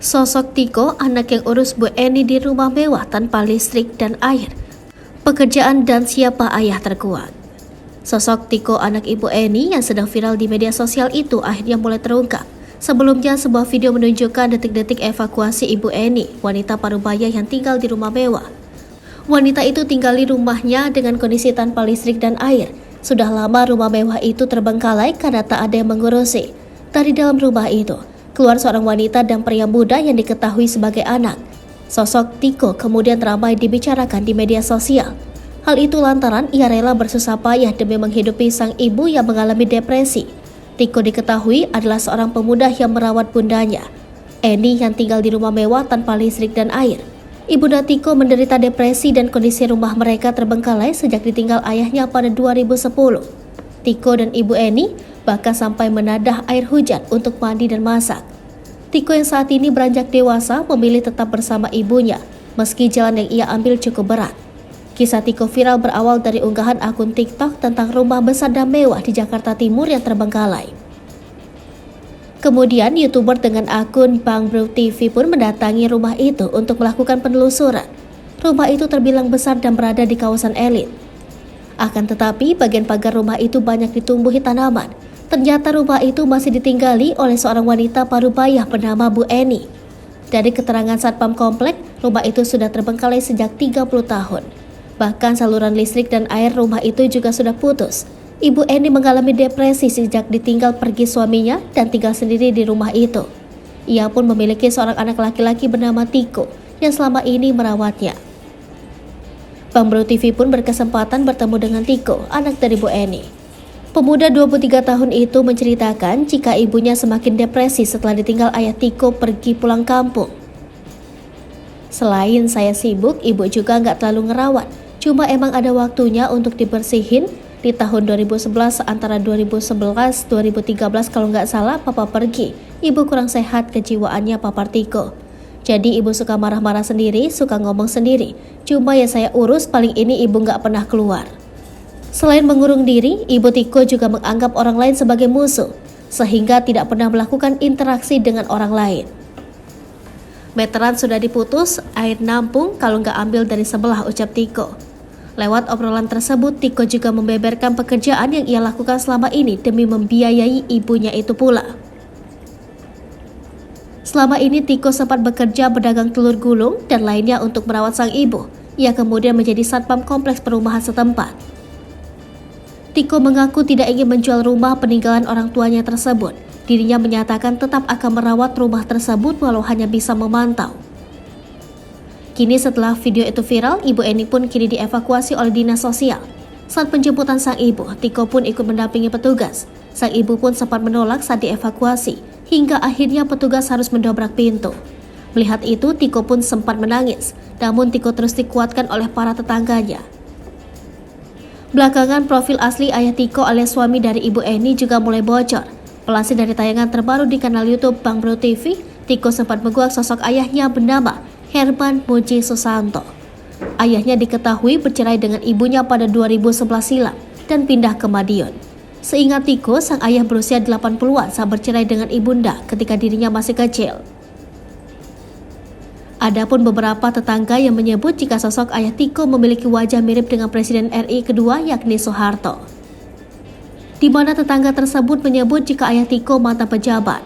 Sosok Tiko, anak yang urus Bu Eni di rumah mewah tanpa listrik dan air. Pekerjaan dan siapa ayah terkuat. Sosok Tiko, anak Ibu Eni yang sedang viral di media sosial itu akhirnya mulai terungkap. Sebelumnya, sebuah video menunjukkan detik-detik evakuasi Ibu Eni, wanita parubaya yang tinggal di rumah mewah. Wanita itu tinggal di rumahnya dengan kondisi tanpa listrik dan air. Sudah lama rumah mewah itu terbengkalai karena tak ada yang mengurusi. Dari dalam rumah itu, keluar seorang wanita dan pria muda yang diketahui sebagai anak. Sosok Tiko kemudian ramai dibicarakan di media sosial. Hal itu lantaran ia rela bersusah payah demi menghidupi sang ibu yang mengalami depresi. Tiko diketahui adalah seorang pemuda yang merawat bundanya, Eni, yang tinggal di rumah mewah tanpa listrik dan air. Ibunda Tiko menderita depresi dan kondisi rumah mereka terbengkalai sejak ditinggal ayahnya pada 2010. Tiko dan Ibu Eni bahkan sampai menadah air hujan untuk mandi dan masak. Tiko yang saat ini beranjak dewasa memilih tetap bersama ibunya, meski jalan yang ia ambil cukup berat. Kisah Tiko viral berawal dari unggahan akun TikTok tentang rumah besar dan mewah di Jakarta Timur yang terbengkalai. Kemudian YouTuber dengan akun Bang Bro TV pun mendatangi rumah itu untuk melakukan penelusuran. Rumah itu terbilang besar dan berada di kawasan elit. Akan tetapi bagian pagar rumah itu banyak ditumbuhi tanaman. Ternyata rumah itu masih ditinggali oleh seorang wanita parubaya bernama Bu Eni. Dari keterangan Satpam Komplek, rumah itu sudah terbengkalai sejak 30 tahun. Bahkan saluran listrik dan air rumah itu juga sudah putus. Ibu Eni mengalami depresi sejak ditinggal pergi suaminya dan tinggal sendiri di rumah itu. Ia pun memiliki seorang anak laki-laki bernama Tiko yang selama ini merawatnya. Bang Bro TV pun berkesempatan bertemu dengan Tiko, anak dari Bu Eni. Pemuda 23 tahun itu menceritakan jika ibunya semakin depresi setelah ditinggal ayah Tiko pergi pulang kampung. Selain saya sibuk, ibu juga nggak terlalu ngerawat. Cuma emang ada waktunya untuk dibersihin. Di tahun 2011, antara 2011-2013 kalau nggak salah, papa pergi. Ibu kurang sehat kejiwaannya, papar Tiko. Jadi ibu suka marah-marah sendiri, suka ngomong sendiri. Cuma ya saya urus, paling ini ibu nggak pernah keluar. Selain mengurung diri, Ibu Tiko juga menganggap orang lain sebagai musuh, sehingga tidak pernah melakukan interaksi dengan orang lain. Meteran sudah diputus, air nampung kalau nggak ambil dari sebelah, ucap Tiko. Lewat obrolan tersebut, Tiko juga membeberkan pekerjaan yang ia lakukan selama ini demi membiayai ibunya itu pula. Selama ini Tiko sempat bekerja berdagang telur gulung dan lainnya untuk merawat sang ibu. Ia kemudian menjadi satpam kompleks perumahan setempat. Tiko mengaku tidak ingin menjual rumah peninggalan orang tuanya tersebut. Dirinya menyatakan tetap akan merawat rumah tersebut walau hanya bisa memantau. Kini setelah video itu viral, Ibu Eni pun kini dievakuasi oleh dinas sosial. Saat penjemputan sang ibu, Tiko pun ikut mendampingi petugas. Sang ibu pun sempat menolak saat dievakuasi, hingga akhirnya petugas harus mendobrak pintu. Melihat itu, Tiko pun sempat menangis, namun Tiko terus dikuatkan oleh para tetangganya. Belakangan profil asli ayah Tiko alias suami dari Ibu Eni juga mulai bocor. Pelansir dari tayangan terbaru di kanal YouTube Bang Bro TV, Tiko sempat menguak sosok ayahnya bernama Herman Muji Susanto. Ayahnya diketahui bercerai dengan ibunya pada 2011 silam dan pindah ke Madiun. Seingat Tiko, sang ayah berusia 80-an saat bercerai dengan ibunda ketika dirinya masih kecil. Adapun beberapa tetangga yang menyebut jika sosok ayah Tiko memiliki wajah mirip dengan Presiden RI kedua yakni Soeharto. Di mana tetangga tersebut menyebut jika ayah Tiko mantan pejabat.